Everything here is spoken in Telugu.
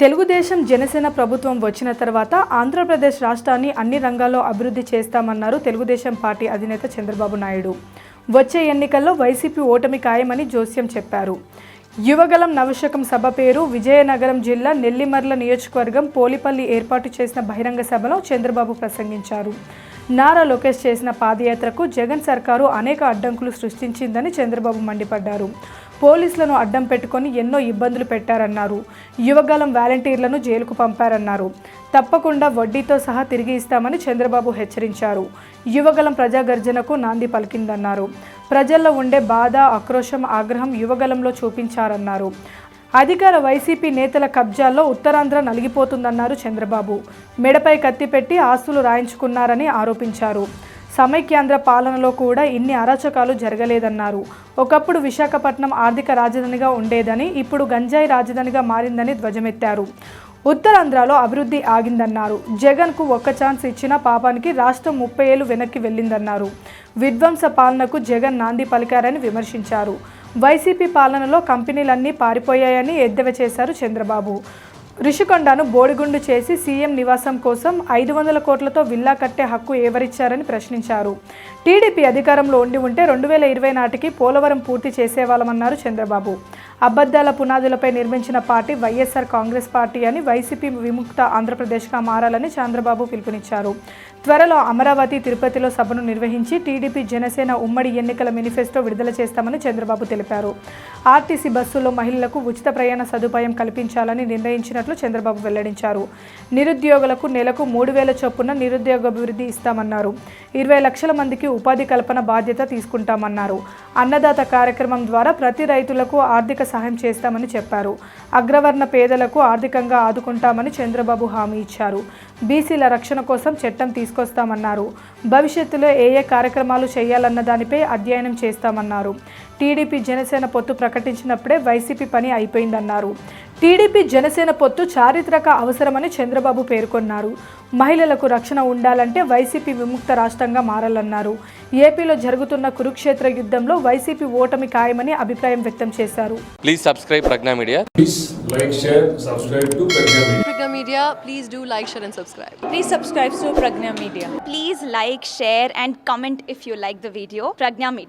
తెలుగుదేశం జనసేన ప్రభుత్వం వచ్చిన తర్వాత ఆంధ్రప్రదేశ్ రాష్ట్రాన్ని అన్ని రంగాల్లో అభివృద్ధి చేస్తామన్నారు తెలుగుదేశం పార్టీ అధినేత చంద్రబాబు నాయుడు. వచ్చే ఎన్నికల్లో వైసీపీ ఓటమి ఖాయమని జోస్యం చెప్పారు. యువగలం నవశకం సభ పేరు విజయనగరం జిల్లా నెల్లిమర్ల నియోజకవర్గం పోలిపల్లి ఏర్పాటు చేసిన బహిరంగ సభలో చంద్రబాబు ప్రసంగించారు. నారా లోకేష్ చేసిన పాదయాత్రకు జగన్ సర్కారు అనేక అడ్డంకులు సృష్టించిందని చంద్రబాబు మండిపడ్డారు. పోలీసులను అడ్డం పెట్టుకొని ఎన్నో ఇబ్బందులు పెట్టారన్నారు. యువగలం వాలంటీర్లను జైలుకు పంపారన్నారు. తప్పకుండా వడ్డీతో సహా తిరిగి ఇస్తామని చంద్రబాబు హెచ్చరించారు. యువగలం ప్రజాగర్జనకు నాంది పలికిందన్నారు. ప్రజల్లో ఉండే బాధ, ఆక్రోశం, ఆగ్రహం యువగలంలో చూపించారన్నారు. అధికార వైసీపీ నేతల కబ్జాల్లో ఉత్తరాంధ్ర నలిగిపోతుందన్నారు చంద్రబాబు. మెడపై కత్తి పెట్టి ఆస్తులు రాయించుకున్నారని ఆరోపించారు. సమైక్యాంధ్ర పాలనలో కూడా ఇన్ని అరాచకాలు జరగలేదన్నారు. ఒకప్పుడు విశాఖపట్నం ఆర్థిక రాజధానిగా ఉండేదని, ఇప్పుడు గంజాయి రాజధానిగా మారిందని ధ్వజమెత్తారు. ఉత్తరాంధ్రలో అభివృద్ధి ఆగిందన్నారు. జగన్కు ఒక్క ఛాన్స్ ఇచ్చిన పాపానికి రాష్ట్రం 30 ఏళ్లు వెనక్కి వెళ్ళిందన్నారు. విధ్వంస పాలనకు జగన్ నాంది పలికారని విమర్శించారు. వైసీపీ పాలనలో కంపెనీలన్నీ పారిపోయాయని ఎద్దేవా చేశారు చంద్రబాబు. రిషికొండను బోడిగుండు చేసి సీఎం నివాసం కోసం 500 కోట్లతో విల్లా కట్టే హక్కు ఎవరిచ్చారని ప్రశ్నించారు. టీడీపీ అధికారంలో ఉంటే 2020 నాటికి పోలవరం పూర్తి చేసేవాళ్ళమన్నారు చంద్రబాబు. అబద్ధాల పునాదులపై నిర్మించిన పార్టీ వైఎస్ఆర్ కాంగ్రెస్ పార్టీ అని, వైసీపీ విముక్త ఆంధ్రప్రదేశ్గా మారాలని చంద్రబాబు పిలుపునిచ్చారు. త్వరలో అమరావతి, తిరుపతిలో సభను నిర్వహించి టీడీపీ జనసేన ఉమ్మడి ఎన్నికల మేనిఫెస్టో విడుదల చేస్తామని చంద్రబాబు తెలిపారు. ఆర్టీసీ బస్సుల్లో మహిళలకు ఉచిత ప్రయాణ సదుపాయం కల్పించాలని నిర్ణయించినట్లు చంద్రబాబు వెల్లడించారు. నిరుద్యోగులకు నెలకు 3,000 చొప్పున నిరుద్యోగాభివృద్ధి ఇస్తామన్నారు. 20 లక్షల మందికి ఉపాధి కల్పన బాధ్యత తీసుకుంటామన్నారు. అన్నదాత కార్యక్రమం ద్వారా ప్రతి రైతులకు ఆర్థిక సహాయం చేస్తామని చెప్పారు. అగ్రవర్ణ పేదలకు ఆర్థికంగా ఆదుకుంటామని చంద్రబాబు హామీ ఇచ్చారు. బీసీల రక్షణ కోసం చట్టం తీసుకొస్తామన్నారు. భవిష్యత్తులో ఏ కార్యక్రమాలు చేయాలన్న దానిపై అధ్యయనం చేస్తామన్నారు. టీడీపీ జనసేన పొత్తు ప్రకటించినప్పుడే వైసీపీ పని అయిపోయిందన్నారు. టీడీపీ జనసేన పొత్తు చారిత్రక అవసరమని చంద్రబాబు పేర్కొన్నారు. మహిళలకు రక్షణ ఉండాలంటే వైసీపీ విముక్త రాష్ట్రంగా మారాలన్నారు. ఏపీలో జరుగుతున్న కురుక్షేత్ర యుద్ధంలో వైసీపీ ఓటమి ఖాయమని అభిప్రాయం వ్యక్తం చేశారు. Please subscribe Pragna media. Please like, share, subscribe to Pragna Media. Pragna Media, please do like, share and subscribe. Please subscribe to Pragna Media. Please like, share and comment if you like the video. Pragna Media.